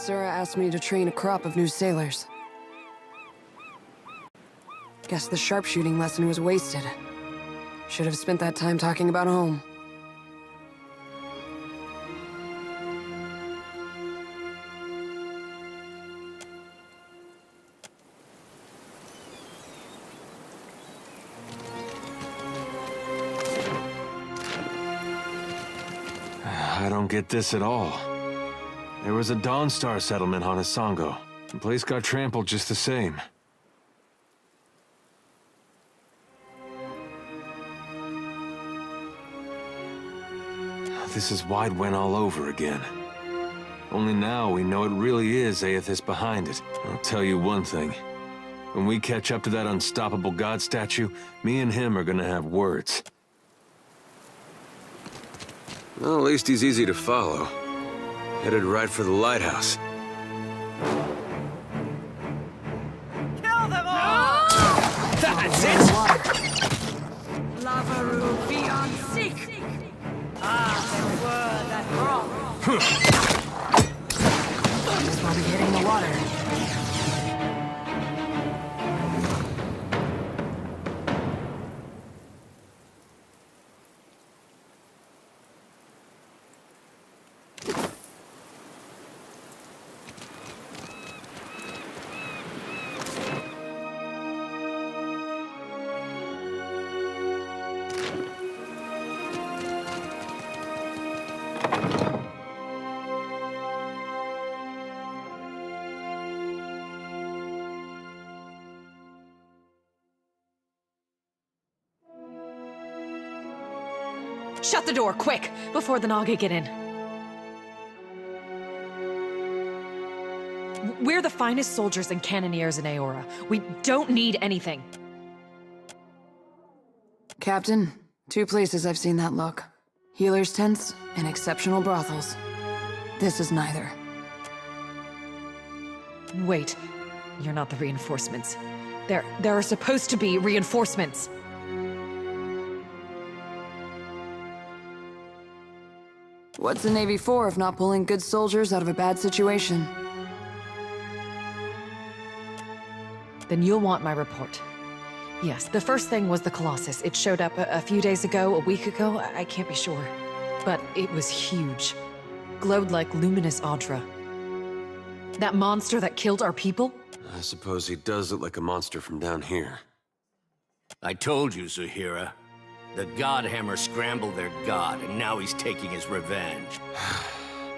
Sura asked me to train a crop of new sailors. Guess the sharpshooting lesson was wasted. Should have spent that time talking about home. I don't get this at all. There was a Dawnstar settlement on Isango. The place got trampled just the same. This is Wide Wen all over again. Only now we know it really is Aethys behind it. I'll tell you one thing. When we catch up to that unstoppable god statue, me and him are gonna have words. Well, at least he's easy to follow. Headed right for the lighthouse. Kill them all! That's it! Lavaru beyond seek! Ah, they were that wrong. Just while we're hitting the water. Shut the door, quick, before the Naga get in. We're the finest soldiers and cannoneers in Aora. We don't need anything. Captain, 2 places I've seen that look. Healers' tents and exceptional brothels. This is neither. Wait, you're not the reinforcements. There are supposed to be reinforcements. What's the Navy for if not pulling good soldiers out of a bad situation? Then you'll want my report. Yes, the first thing was the Colossus. It showed up a few days ago, a week ago, I can't be sure. But it was huge. Glowed like luminous Audra. That monster that killed our people? I suppose he does look like a monster from down here. I told you, Zuhira. The Godhammer scrambled their god, and now he's taking his revenge.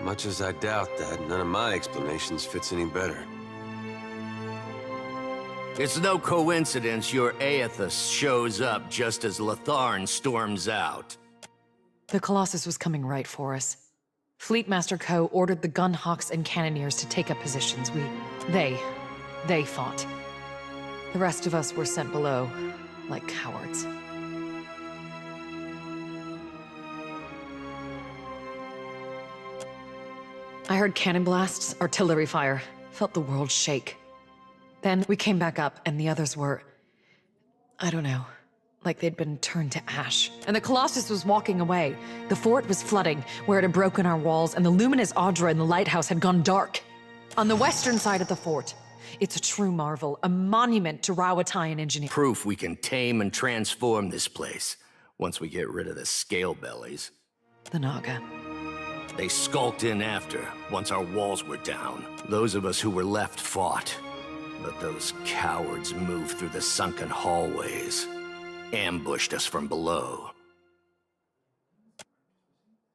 Much as I doubt that, none of my explanations fits any better. It's no coincidence your Aethys shows up just as Latharn storms out. The Colossus was coming right for us. Fleetmaster Ko ordered the Gunhawks and Cannoneers to take up positions. They fought. The rest of us were sent below, like cowards. I heard cannon blasts, artillery fire, felt the world shake. Then we came back up, and the others were... I don't know. Like they'd been turned to ash. And the Colossus was walking away. The fort was flooding, where it had broken our walls, and the luminous Audra in the lighthouse had gone dark. On the western side of the fort, it's a true marvel, a monument to Rawatayan engineering. Proof we can tame and transform this place, once we get rid of the scale bellies. The Naga. They skulked in after, once our walls were down. Those of us who were left fought. But those cowards moved through the sunken hallways, ambushed us from below.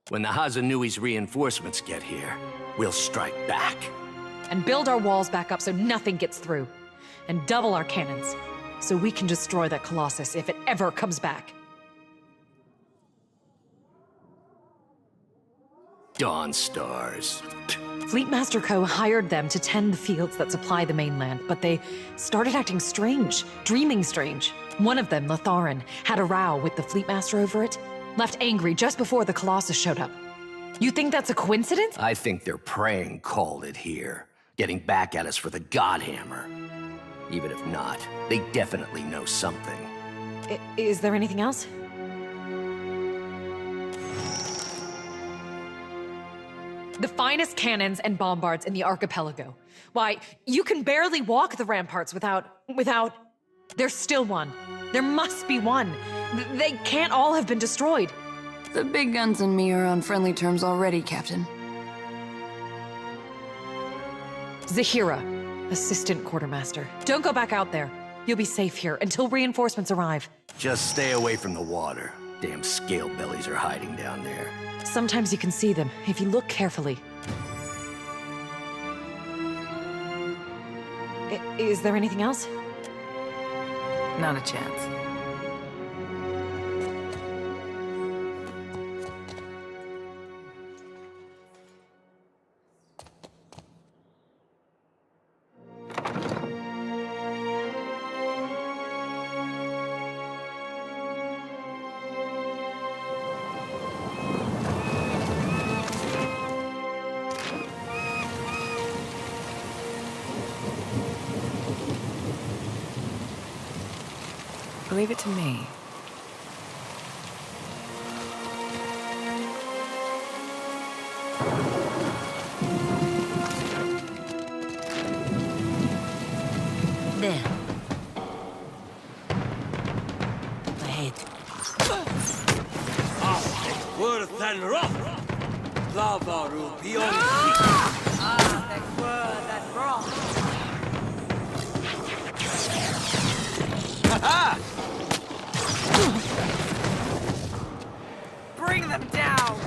When the Hazanui's reinforcements get here, we'll strike back. And build our walls back up so nothing gets through. And double our cannons, so we can destroy that Colossus if it ever comes back. Dawnstars. Fleetmaster Ko hired them to tend the fields that supply the mainland, but they started acting strange, dreaming strange. One of them, Latharan, had a row with the Fleetmaster over it, left angry just before the Colossus showed up. You think that's a coincidence? I think their praying called it here, getting back at us for the Godhammer. Even if not, they definitely know something. Is there anything else? The finest cannons and bombards in the archipelago. Why, you can barely walk the ramparts without... There's still one. There must be one. They can't all have been destroyed. The big guns and me are on friendly terms already, Captain. Zahira, Assistant Quartermaster. Don't go back out there. You'll be safe here until reinforcements arrive. Just stay away from the water. Damn scale bellies are hiding down there. Sometimes you can see them, if you look carefully. Is there anything else? Not a chance. Leave it to me. There. Ahead. Worth and rough. Lava will be on That word, that wrong. Bring them down!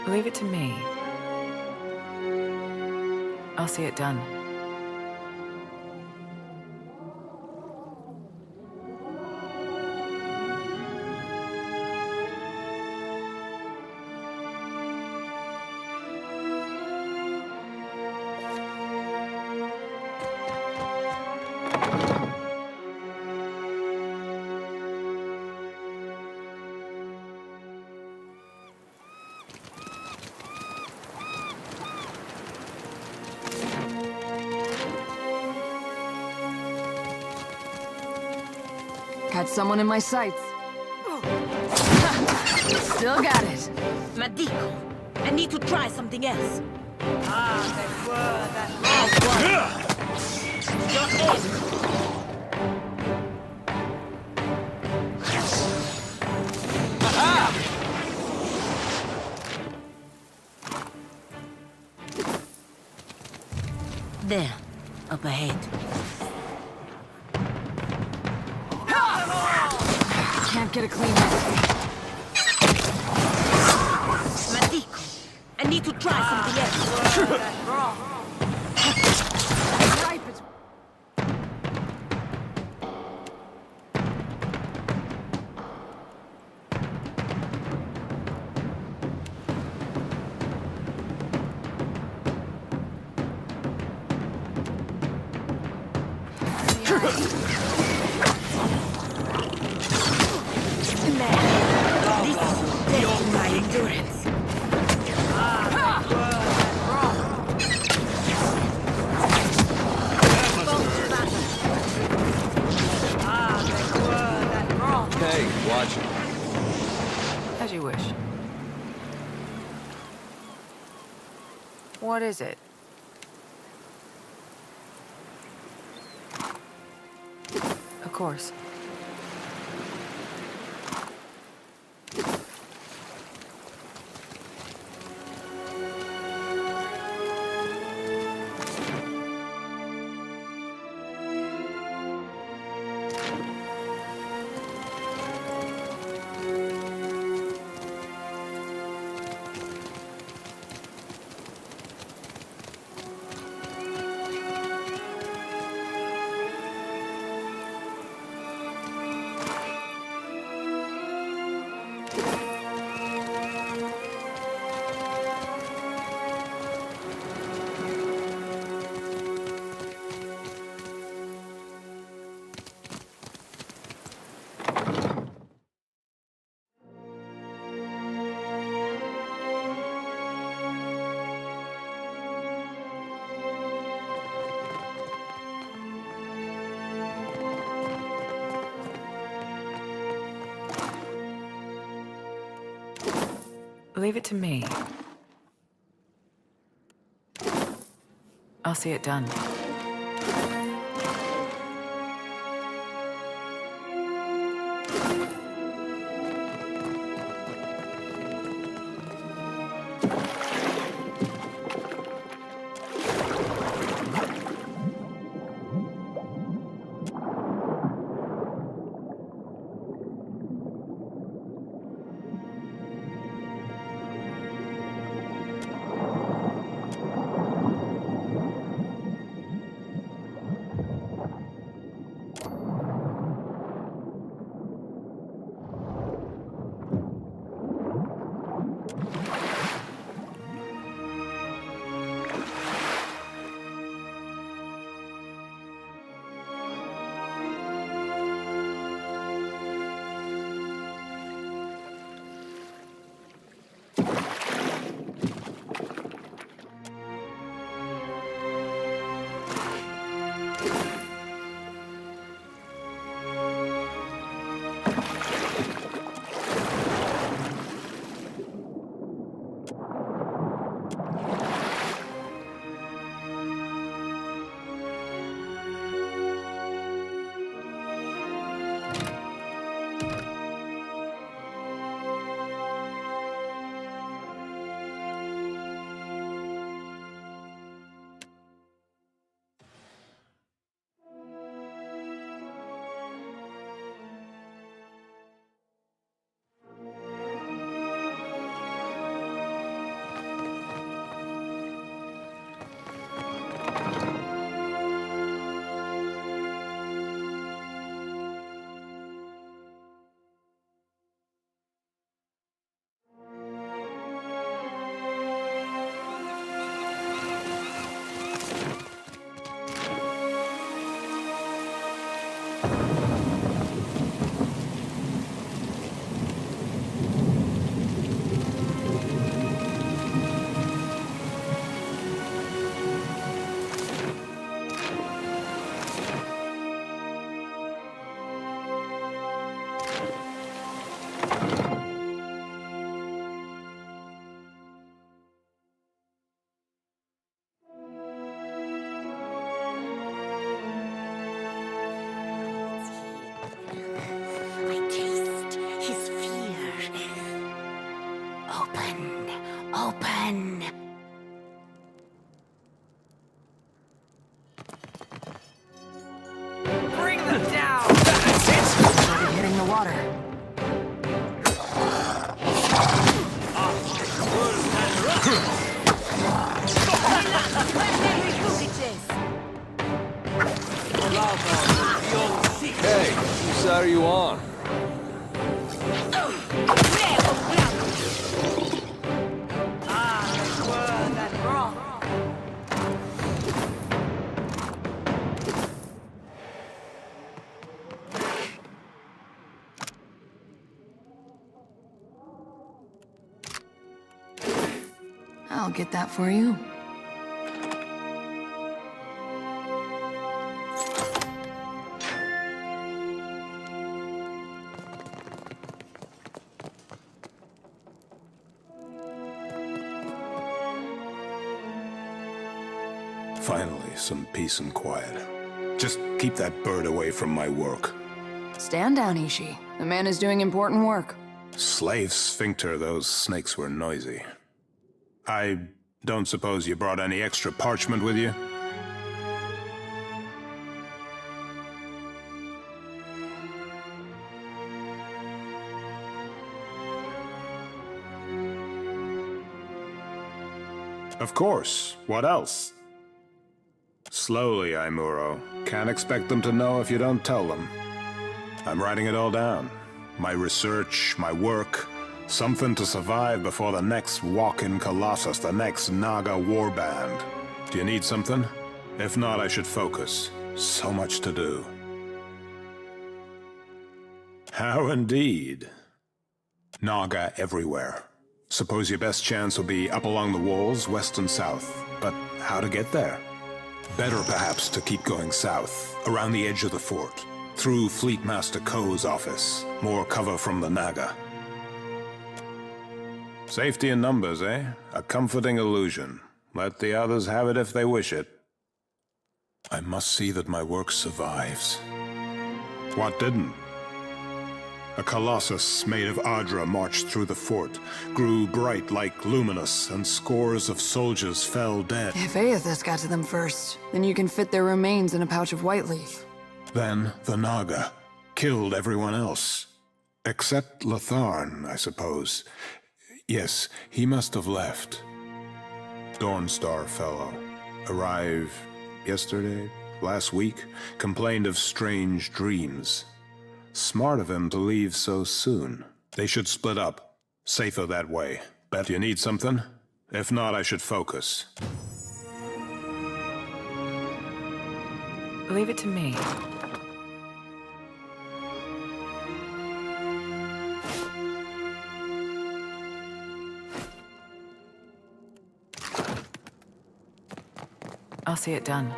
Leave it to me. I'll see it done. Got someone in my sights. Still got it. Madico, I need to try something else. That word, that wrong. Your aim. There, up ahead. Can't get a clean hit. Madico, I need to try something else. That's wrong. Right between... This is testing my endurance. That word, that wrong. That word, that wrong. Hey, watch it. As you wish. What is it? Of course. Leave it to me. I'll see it done. I taste his fear. Open, open. Bring them down! Started hitting the water. Hey, whose side are you on? I'll get that for you. Finally, some peace and quiet. Just keep that bird away from my work. Stand down, Ishi. The man is doing important work. Slave sphincter, those snakes were noisy. I don't suppose you brought any extra parchment with you? Of course. What else? Slowly, Aimuro. Can't expect them to know if you don't tell them. I'm writing it all down. My research, my work, something to survive before the next walk-in Colossus, the next Naga warband. Do you need something? If not, I should focus. So much to do. How indeed. Naga everywhere. Suppose your best chance will be up along the walls, west and south. But how to get there? Better perhaps to keep going south, around the edge of the fort, through Fleet Master Ko's office. More cover from the Naga. Safety in numbers, eh? A comforting illusion. Let the others have it if they wish it. I must see that my work survives. What didn't? A colossus made of Adra marched through the fort, grew bright like luminous, and scores of soldiers fell dead. If Aethys got to them first, then you can fit their remains in a pouch of white leaf. Then the Naga killed everyone else. Except Latharn, I suppose. Yes, he must have left. Dawnstar fellow. Arrived yesterday, last week, complained of strange dreams. Smart of him to leave so soon. They should split up. Safer that way. Bet you need something? If not, I should focus. Leave it to me. I'll see it done.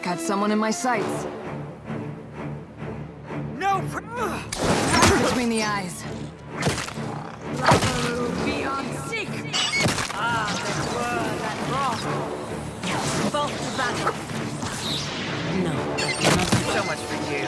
Got someone in my sights. No! Between the eyes. Beyond sick! Ah, that word, that wrath! Bolt to battle! No, that cannot be. So much for you.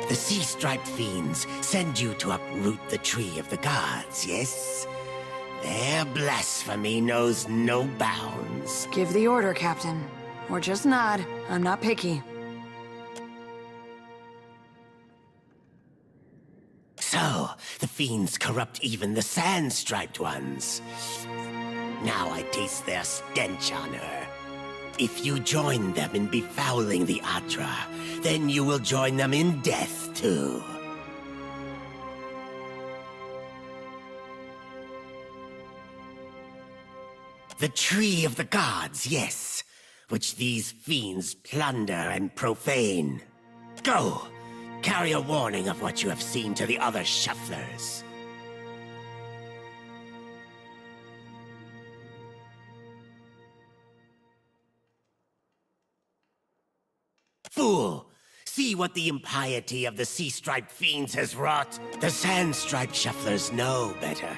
The sea-striped fiends send you to uproot the tree of the gods, yes? Their blasphemy knows no bounds. Give the order, Captain. Or just nod. I'm not picky. So, the fiends corrupt even the sand-striped ones. Now I taste their stench on her. If you join them in befouling the Adra, then you will join them in death, too. The tree of the gods, yes, which these fiends plunder and profane. Go! Carry a warning of what you have seen to the other shufflers. Fool! See what the impiety of the sea-striped fiends has wrought. The sand-striped shufflers know better.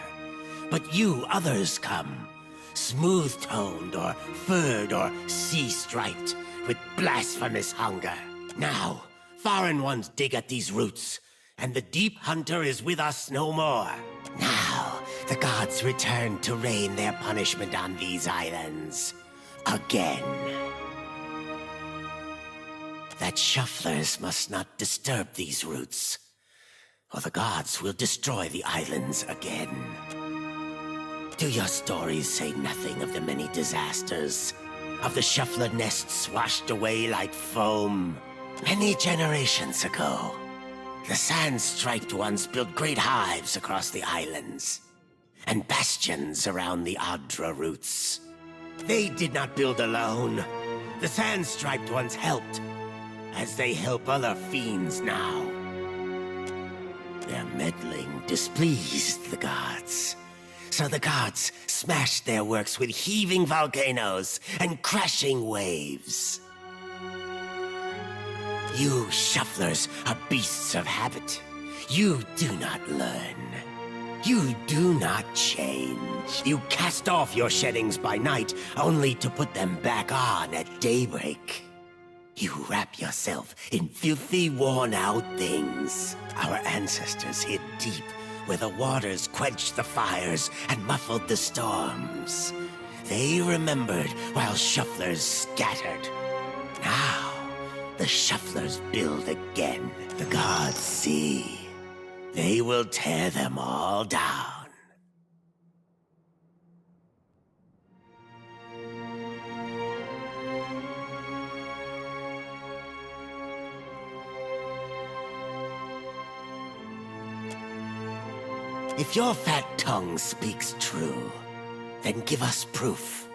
But you others come, smooth-toned or furred or sea-striped, with blasphemous hunger. Now, foreign ones dig at these roots, and the deep hunter is with us no more. Now, the gods return to rain their punishment on these islands. Again. That shufflers must not disturb these roots, or the gods will destroy the islands again. Do your stories say nothing of the many disasters? Of the shuffler nests washed away like foam? Many generations ago, the sand-striped ones built great hives across the islands, and bastions around the Adra roots. They did not build alone. The sand-striped ones helped, as they help other fiends now. Their meddling displeased the gods, so the gods smashed their works with heaving volcanoes and crashing waves. You shufflers are beasts of habit. You do not learn. You do not change. You cast off your sheddings by night, only to put them back on at daybreak. You wrap yourself in filthy, worn-out things. Our ancestors hid deep, where the waters quenched the fires and muffled the storms. They remembered while shufflers scattered. Now, the shufflers build again. The gods see. They will tear them all down. If your fat tongue speaks true, then give us proof.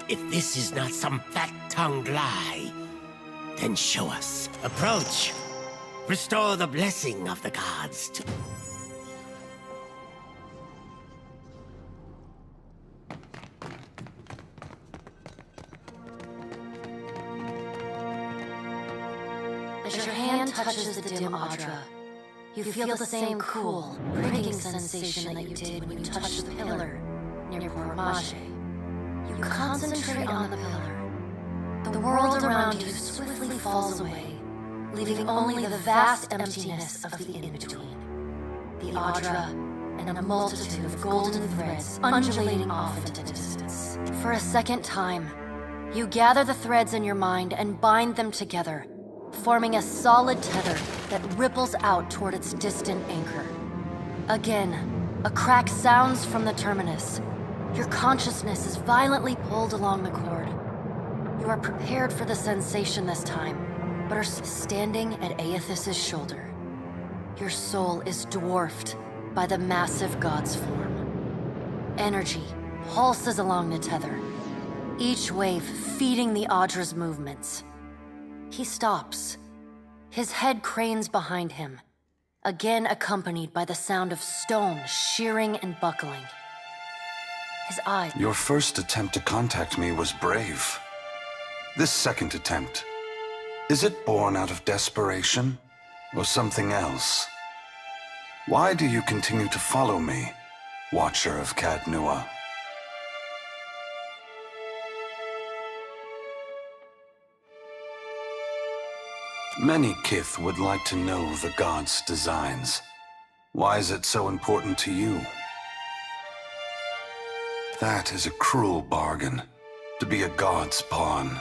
If this is not some fat-tongued lie, then show us. Approach. Restore the blessing of the gods to... As your hand touches the dim Adra, you feel the same cool, pricking sensation that you did when you touched the pillar near Pormache. You concentrate on the pillar. The world around you swiftly falls away, leaving only the vast emptiness of the in-between. The Adra and a multitude of golden threads undulating off into distance. For a second time, you gather the threads in your mind and bind them together, forming a solid tether that ripples out toward its distant anchor. Again, a crack sounds from the terminus. Your consciousness is violently pulled along the cord. You are prepared for the sensation this time, but are standing at Aethys's shoulder. Your soul is dwarfed by the massive god's form. Energy pulses along the tether, each wave feeding the Adra's movements. He stops. His head cranes behind him, again accompanied by the sound of stone shearing and buckling. His eyes... Your first attempt to contact me was brave. This second attempt, is it born out of desperation or something else? Why do you continue to follow me, Watcher of Cadnua? Many Kith would like to know the gods' designs. Why is it so important to you? That is a cruel bargain, to be a god's pawn.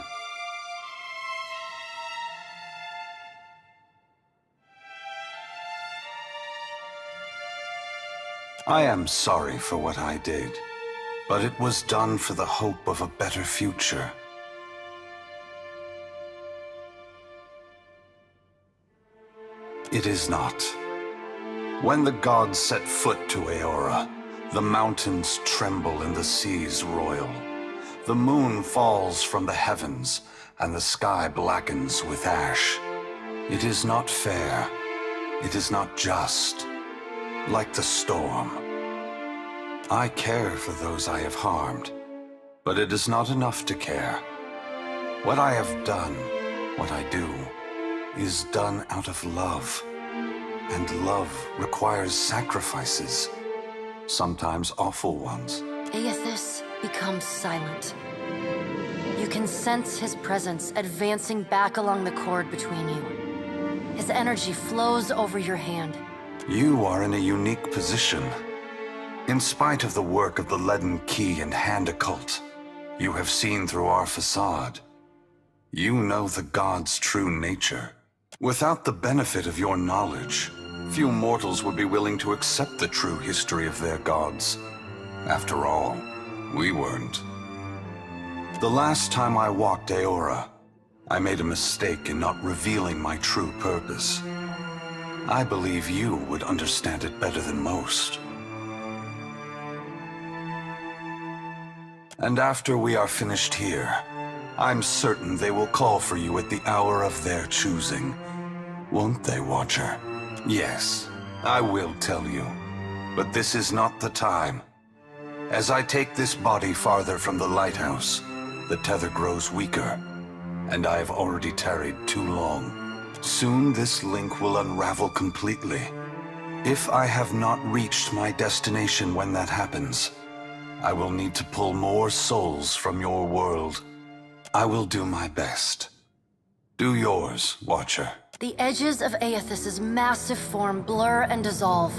I am sorry for what I did, but it was done for the hope of a better future. It is not. When the gods set foot to Aora, the mountains tremble and the seas roil. The moon falls from the heavens, and the sky blackens with ash. It is not fair. it is not just. Like the storm. I care for those I have harmed, but it is not enough to care. What I have done, what I do, is done out of love. And love requires sacrifices, sometimes awful ones. Aethys becomes silent. You can sense his presence advancing back along the cord between you. His energy flows over your hand. You are in a unique position. In spite of the work of the Leaden Key and Hand Occult, you have seen through our facade. You know the gods' true nature. Without the benefit of your knowledge, few mortals would be willing to accept the true history of their gods. After all, we weren't. The last time I walked Aora, I made a mistake in not revealing my true purpose. I believe you would understand it better than most. And after we are finished here, I'm certain they will call for you at the hour of their choosing. Won't they, Watcher? Yes, I will tell you. But this is not the time. As I take this body farther from the lighthouse, the tether grows weaker, and I have already tarried too long. Soon this link will unravel completely. If I have not reached my destination when that happens, I will need to pull more souls from your world. I will do my best. Do yours, Watcher. The edges of Aethys's massive form blur and dissolve.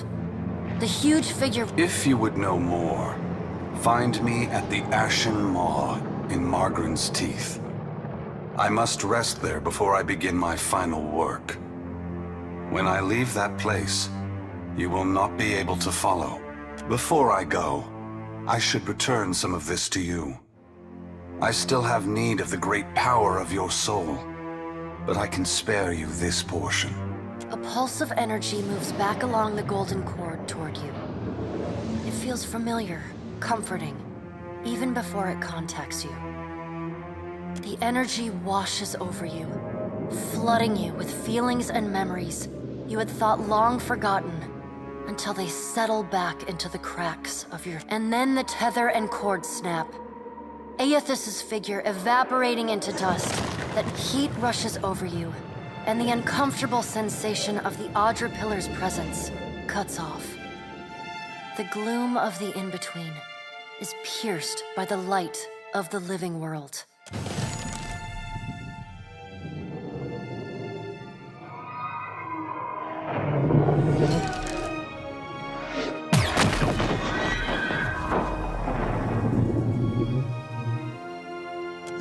The huge figure... If you would know more, find me at the Ashen Maw in Margaren's Teeth. I must rest there before I begin my final work. When I leave that place, you will not be able to follow. Before I go, I should return some of this to you. I still have need of the great power of your soul, but I can spare you this portion. A pulse of energy moves back along the golden cord toward you. It feels familiar, comforting, even before it contacts you. The energy washes over you, flooding you with feelings and memories you had thought long forgotten, until they settle back into the cracks of your... And then the tether and cord snap. Aethys's figure evaporating into dust, that heat rushes over you, and the uncomfortable sensation of the Audra Pillar's presence cuts off. The gloom of the in-between is pierced by the light of the living world.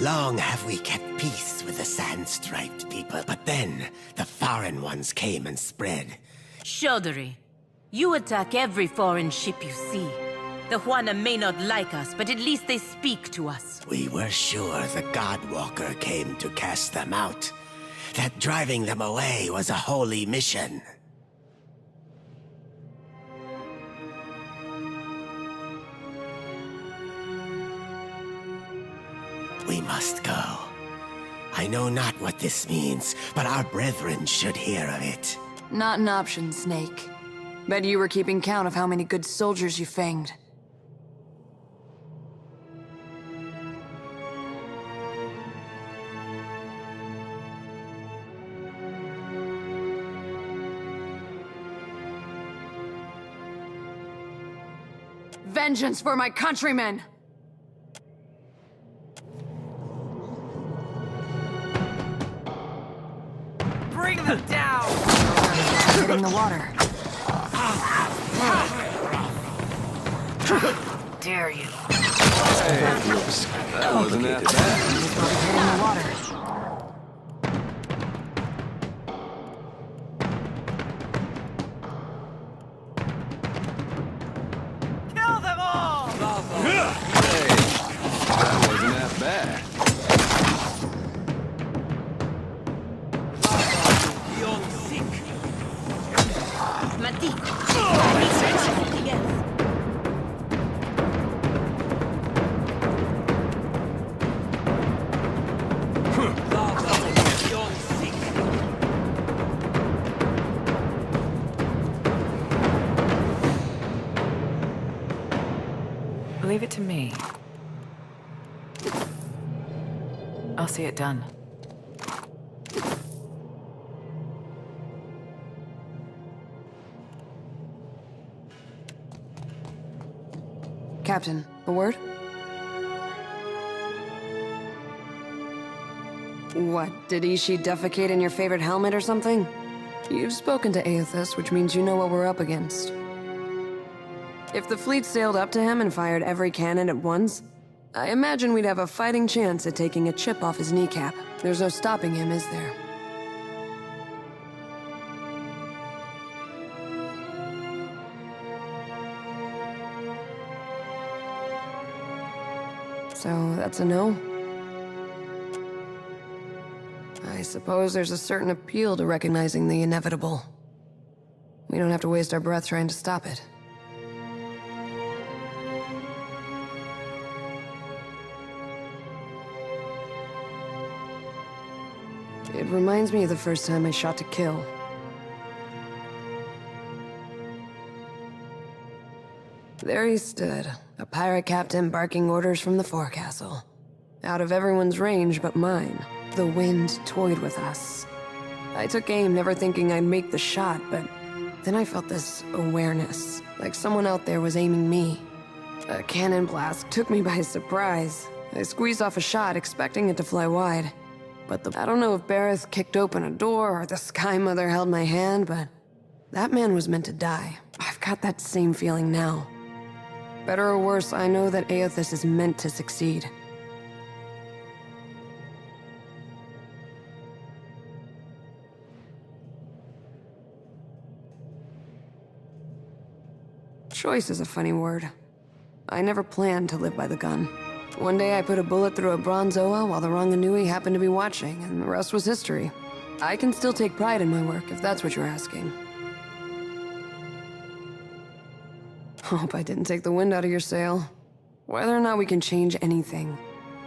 Long have we kept peace with the sand-striped people, but then the foreign ones came and spread. Chaudhary, you attack every foreign ship you see. The Juana may not like us, but at least they speak to us. We were sure the Godwalker came to cast them out. That driving them away was a holy mission. We must go. I know not what this means, but our brethren should hear of it. Not an option, Snake. Bet you were keeping count of how many good soldiers you fanged. Vengeance for my countrymen! Bring them down! Hitting the water. Dare you? That wasn't that bad. Hitting the water. Kill them all! Hey, that wasn't that bad. Leave it to me. I'll see it done. Captain, a word? What, did Ishi defecate in your favorite helmet or something? You've spoken to Aethys, which means you know what we're up against. If the fleet sailed up to him and fired every cannon at once, I imagine we'd have a fighting chance at taking a chip off his kneecap. There's no stopping him, is there? So, that's a no? I suppose there's a certain appeal to recognizing the inevitable. We don't have to waste our breath trying to stop it. It reminds me of the first time I shot to kill. There he stood, a pirate captain barking orders from the forecastle. Out of everyone's range but mine. The wind toyed with us. I took aim, never thinking I'd make the shot, but then I felt this awareness, like someone out there was aiming me. A cannon blast took me by surprise. I squeezed off a shot, expecting it to fly wide. But I don't know if Bareth kicked open a door or the Sky Mother held my hand, but that man was meant to die. I've got that same feeling now. Better or worse, I know that Aethys is meant to succeed. Choice is a funny word. I never planned to live by the gun. One day I put a bullet through a bronze Oa while the Ranganui happened to be watching, and the rest was history. I can still take pride in my work, if that's what you're asking. Hope I didn't take the wind out of your sail. Whether or not we can change anything,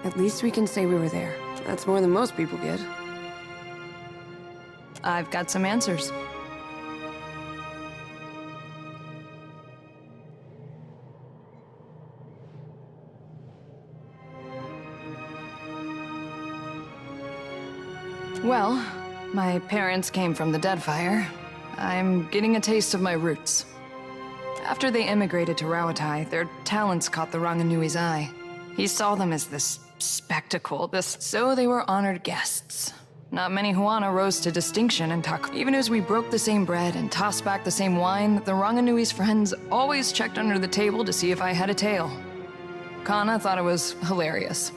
at least we can say we were there. That's more than most people get. I've got some answers. Well, my parents came from the Deadfire. I'm getting a taste of my roots. After they immigrated to Rawatai, their talents caught the Ranganui's eye. He saw them as this spectacle, so they were honored guests. Not many Huana rose to distinction in Taku. Even as we broke the same bread and tossed back the same wine, the Ranganui's friends always checked under the table to see if I had a tail. Kana thought it was hilarious.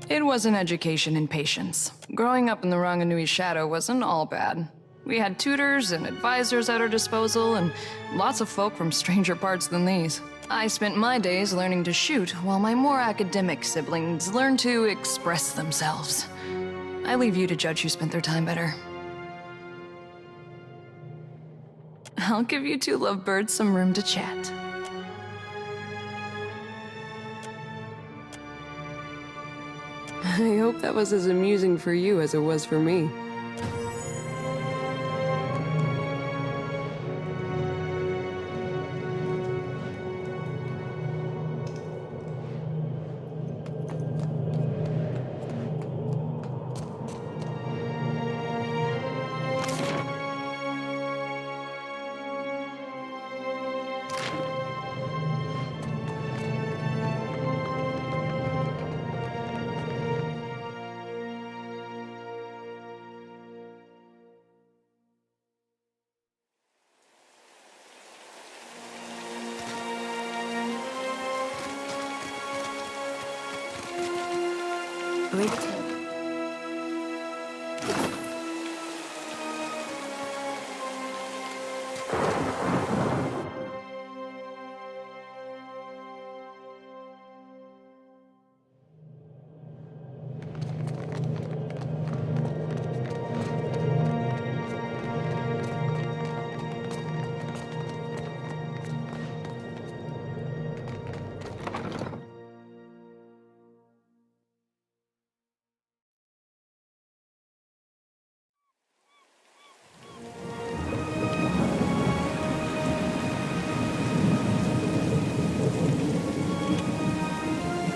It was an education in patience. Growing up in the Ranganui's shadow wasn't all bad. We had tutors and advisors at our disposal, and lots of folk from stranger parts than these. I spent my days learning to shoot, while my more academic siblings learned to express themselves. I leave you to judge who spent their time better. I'll give you two lovebirds some room to chat. I hope that was as amusing for you as it was for me. Leave it to me.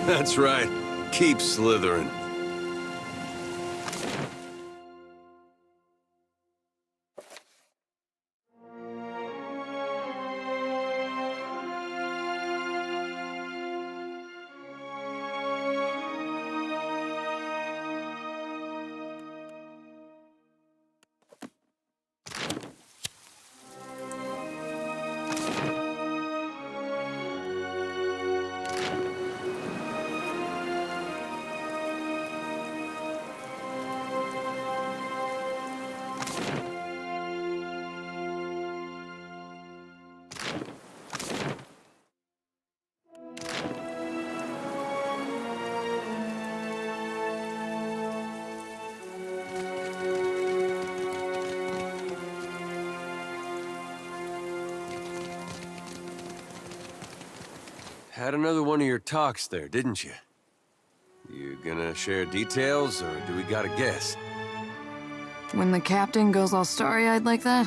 That's right. Keep slithering. Had another one of your talks there, didn't you? You gonna share details, or do we gotta guess? When the captain goes all starry-eyed like that,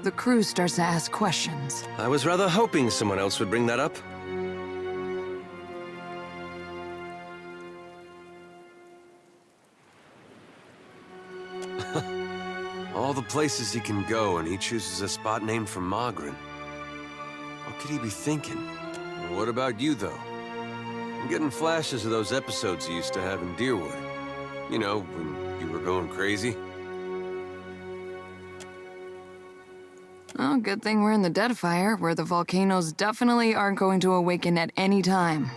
the crew starts to ask questions. I was rather hoping someone else would bring that up. All the places he can go, and he chooses a spot named for Magrin. What could he be thinking? What about you, though? I'm getting flashes of those episodes you used to have in Deerwood. You know, when you were going crazy. Oh, good thing we're in the Deadfire, where the volcanoes definitely aren't going to awaken at any time.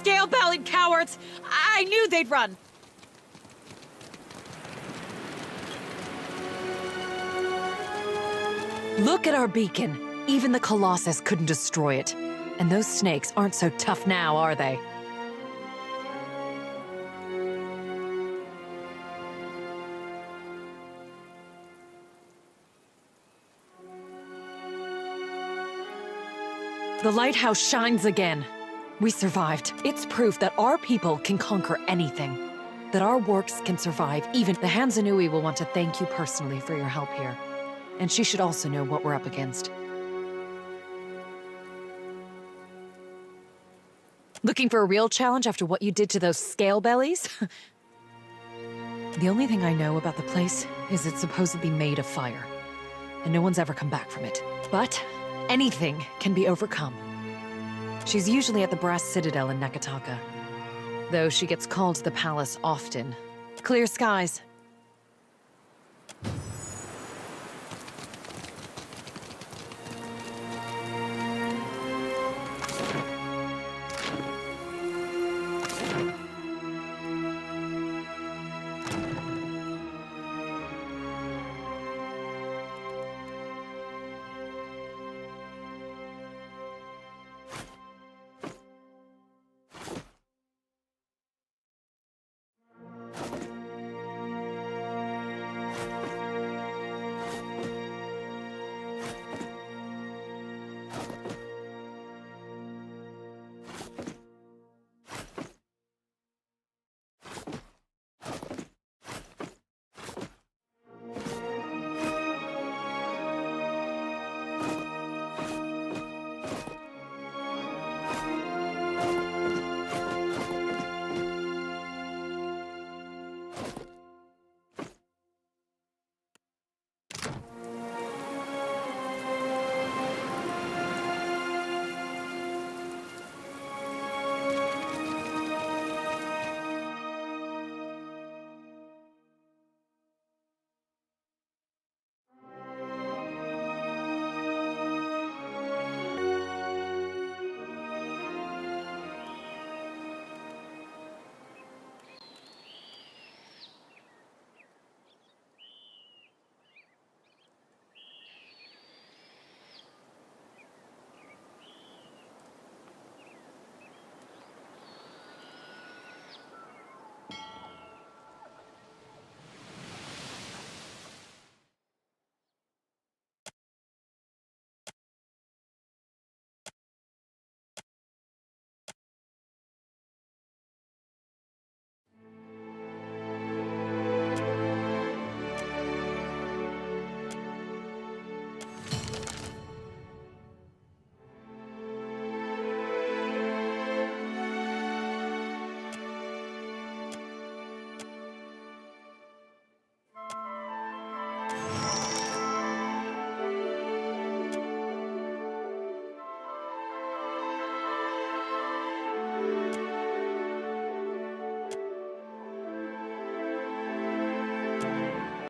Scale-bellied cowards! I knew they'd run! Look at our beacon. Even the Colossus couldn't destroy it. And those snakes aren't so tough now, are they? The lighthouse shines again. We survived. It's proof that our people can conquer anything. That our works can survive even. The Hansanui will want to thank you personally for your help here. And she should also know what we're up against. Looking for a real challenge after what you did to those scale bellies? The only thing I know about the place is it's supposedly made of fire. And no one's ever come back from it. But anything can be overcome. She's usually at the Brass Citadel in Nekataka. Though she gets called to the palace often. Clear skies.